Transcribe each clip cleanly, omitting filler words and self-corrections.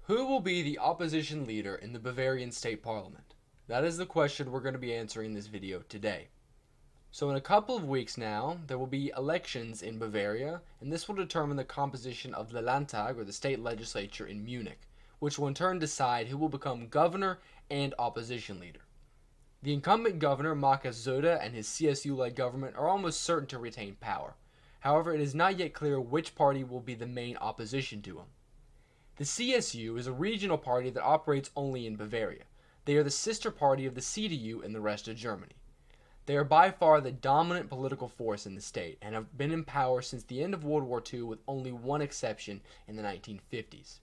Who will be the opposition leader in the Bavarian state parliament? That is the question we're going to be answering in this video today. So in a couple of weeks now, there will be elections in Bavaria, and this will determine the composition of the Landtag, or the state legislature in Munich, which will in turn decide who will become governor and opposition leader. The incumbent governor, Markus Söder, and his CSU-led government are almost certain to retain power. However, it is not yet clear which party will be the main opposition to him. The CSU is a regional party that operates only in Bavaria. They are the sister party of the CDU in the rest of Germany. They are by far the dominant political force in the state and have been in power since the end of World War II, with only one exception in the 1950s.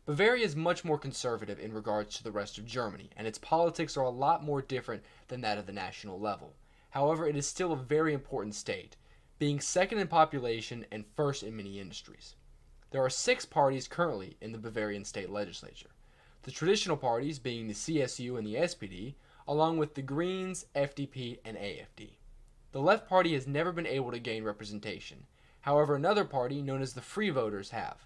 Bavaria is much more conservative in regards to the rest of Germany, and its politics are a lot more different than that of the national level. However, it is still a very important state, being second in population and first in many industries. There are 6 parties currently in the Bavarian state legislature. The traditional parties being the CSU and the SPD, along with the Greens, FDP, and AFD. The left party has never been able to gain representation. However, another party, known as the Free Voters, have.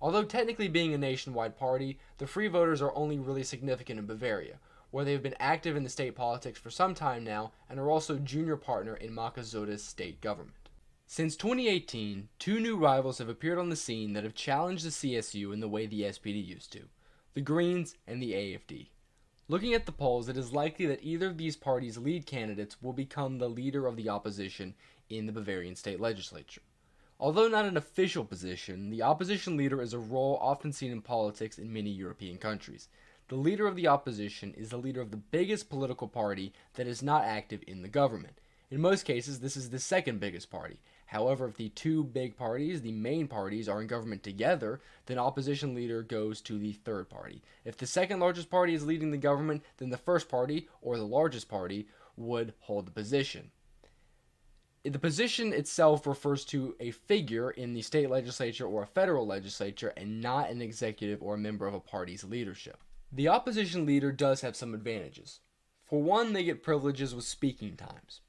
Although technically being a nationwide party, the Free Voters are only really significant in Bavaria, where they have been active in the state politics for some time now and are also junior partner in Markus Söder's state government. Since 2018, 2 new rivals have appeared on the scene that have challenged the CSU in the way the SPD used to: the Greens and the AFD. Looking at the polls, it is likely that either of these parties' lead candidates will become the leader of the opposition in the Bavarian state legislature. Although not an official position, the opposition leader is a role often seen in politics in many European countries. The leader of the opposition is the leader of the biggest political party that is not active in the government. In most cases, this is the second biggest party. However, if the 2 big parties, the main parties, are in government together, then opposition leader goes to the third party. If the second largest party is leading the government, then the first party, or the largest party, would hold the position. The position itself refers to a figure in the state legislature or a federal legislature, and not an executive or a member of a party's leadership. The opposition leader does have some advantages. For one, they get privileges with speaking times.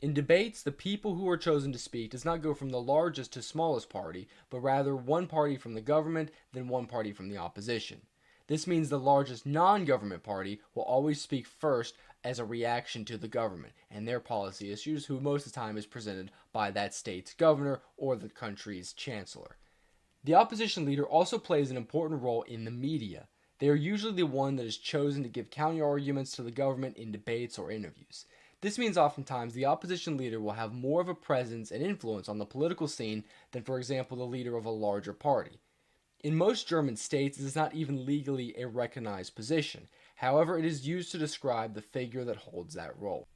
In debates, the people who are chosen to speak does not go from the largest to smallest party, but rather one party from the government, then one party from the opposition. This means the largest non-government party will always speak first as a reaction to the government and their policy issues, who most of the time is presented by that state's governor or the country's chancellor. The opposition leader also plays an important role in the media. They are usually the one that is chosen to give counter-arguments to the government in debates or interviews. This means oftentimes the opposition leader will have more of a presence and influence on the political scene than, for example, the leader of a larger party. In most German states, it is not even legally a recognized position. However, it is used to describe the figure that holds that role.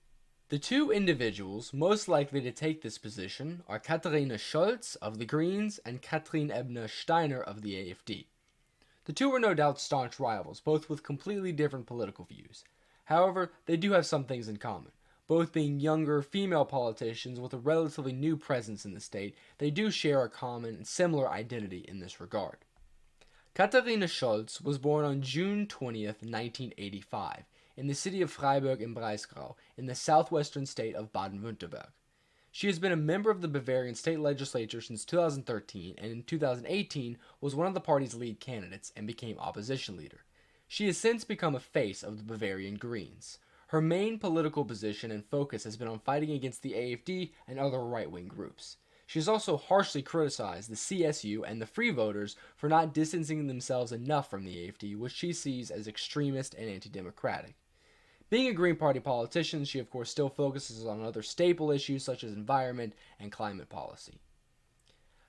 The 2 individuals most likely to take this position are Katharina Schulze of the Greens and Katrin Ebner-Steiner of the AFD. The 2 are no doubt staunch rivals, both with completely different political views. However, they do have some things in common. Both being younger female politicians with a relatively new presence in the state, they do share a common and similar identity in this regard. Katharina Schulze was born on June 20th, 1985, in the city of Freiburg im Breisgau, in the southwestern state of Baden-Württemberg. She has been a member of the Bavarian state legislature since 2013, and in 2018 was one of the party's lead candidates and became opposition leader. She has since become a face of the Bavarian Greens. Her main political position and focus has been on fighting against the AFD and other right-wing groups. She has also harshly criticized the CSU and the Free Voters for not distancing themselves enough from the AFD, which she sees as extremist and anti-democratic. Being a Green Party politician, she of course still focuses on other staple issues such as environment and climate policy.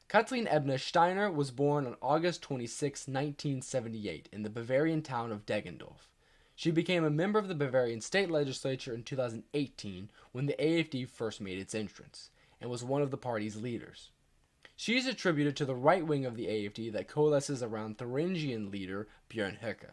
Katrin Ebner-Steiner was born on August 26, 1978, in the Bavarian town of Deggendorf. She became a member of the Bavarian state legislature in 2018 when the AFD first made its entrance, and was one of the party's leaders. She is attributed to the right wing of the AFD that coalesces around Thuringian leader Björn Höcke.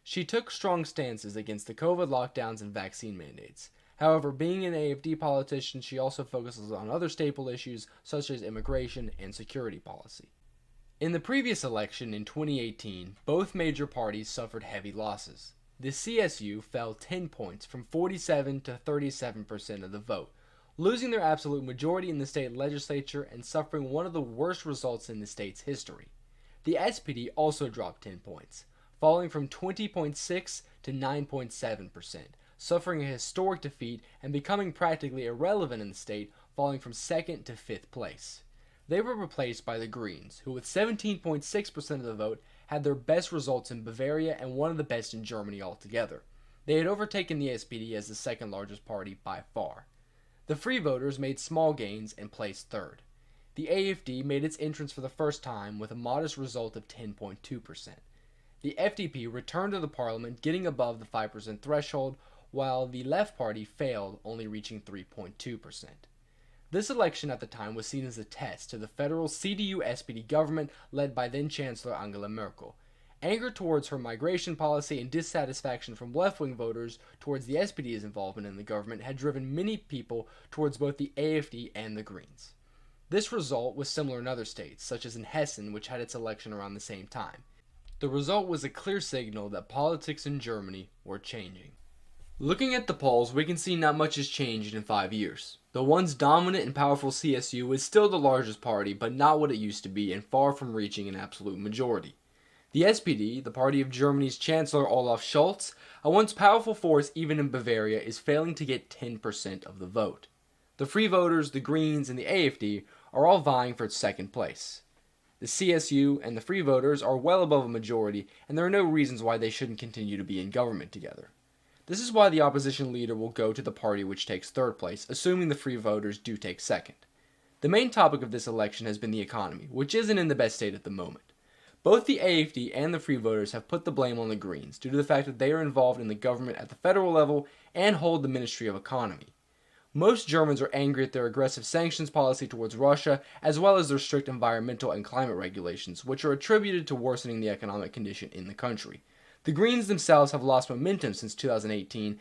She took strong stances against the COVID lockdowns and vaccine mandates. However, being an AFD politician, she also focuses on other staple issues such as immigration and security policy. In the previous election in 2018, both major parties suffered heavy losses. The CSU fell 10 points from 47 to 37% of the vote, losing their absolute majority in the state legislature and suffering one of the worst results in the state's history. The SPD also dropped 10 points, falling from 20.6 to 9.7%, suffering a historic defeat and becoming practically irrelevant in the state, falling from 2nd to 5th place. They were replaced by the Greens, who with 17.6% of the vote had their best results in Bavaria and one of the best in Germany altogether. They had overtaken the SPD as the second largest party by far. The Free Voters made small gains and placed third. The AfD made its entrance for the first time with a modest result of 10.2%. The FDP returned to the parliament, getting above the 5% threshold, while the Left Party failed, only reaching 3.2%. This election at the time was seen as a test to the federal CDU-SPD government led by then-Chancellor Angela Merkel. Anger towards her migration policy and dissatisfaction from left-wing voters towards the SPD's involvement in the government had driven many people towards both the AfD and the Greens. This result was similar in other states, such as in Hessen, which had its election around the same time. The result was a clear signal that politics in Germany were changing. Looking at the polls, we can see not much has changed in 5 years. The once dominant and powerful CSU is still the largest party, but not what it used to be and far from reaching an absolute majority. The SPD, the party of Germany's Chancellor Olaf Scholz, a once powerful force even in Bavaria, is failing to get 10% of the vote. The Free Voters, the Greens, and the AfD are all vying for second place. The CSU and the Free Voters are well above a majority, and there are no reasons why they shouldn't continue to be in government together. This is why the opposition leader will go to the party which takes third place, assuming the Free Voters do take second. The main topic of this election has been the economy, which isn't in the best state at the moment. Both the AfD and the Free Voters have put the blame on the Greens due to the fact that they are involved in the government at the federal level and hold the Ministry of Economy. Most Germans are angry at their aggressive sanctions policy towards Russia, as well as their strict environmental and climate regulations, which are attributed to worsening the economic condition in the country. The Greens themselves have lost momentum since 2018,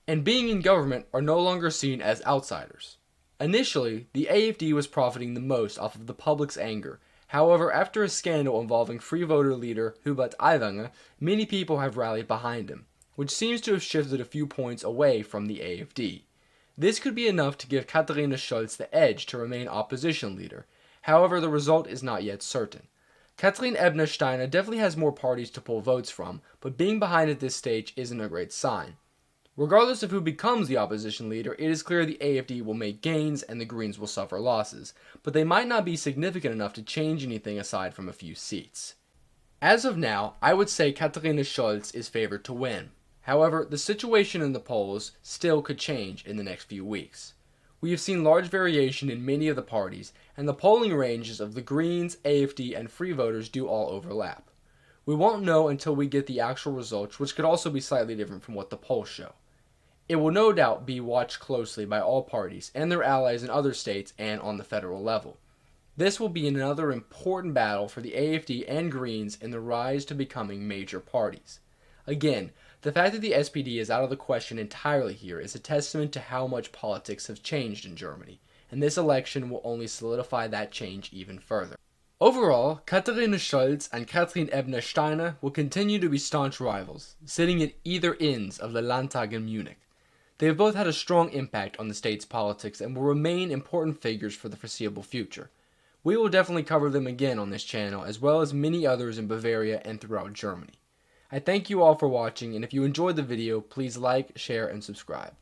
and being in government are no longer seen as outsiders. Initially, the AfD was profiting the most off of the public's anger. However, after a scandal involving Free Voter leader Hubert Aiwanger, many people have rallied behind him, which seems to have shifted a few points away from the AfD. This could be enough to give Katharina Schulze the edge to remain opposition leader. However, the result is not yet certain. Katrin Ebner-Steiner definitely has more parties to pull votes from, but being behind at this stage isn't a great sign. Regardless of who becomes the opposition leader, it is clear the AfD will make gains and the Greens will suffer losses, but they might not be significant enough to change anything aside from a few seats. As of now, I would say Katharina Schulze is favored to win. However, the situation in the polls still could change in the next few weeks. We have seen large variation in many of the parties, and the polling ranges of the Greens, AfD, and Free Voters do all overlap. We won't know until we get the actual results, which could also be slightly different from what the polls show. It will no doubt be watched closely by all parties and their allies in other states and on the federal level. This will be another important battle for the AfD and Greens in the rise to becoming major parties. Again, the fact that the SPD is out of the question entirely here is a testament to how much politics have changed in Germany, and this election will only solidify that change even further. Overall, Katharina Schulze and Katrin Ebner-Steiner will continue to be staunch rivals, sitting at either ends of the Landtag in Munich. They have both had a strong impact on the state's politics and will remain important figures for the foreseeable future. We will definitely cover them again on this channel, as well as many others in Bavaria and throughout Germany. I thank you all for watching, and if you enjoyed the video, please like, share, and subscribe.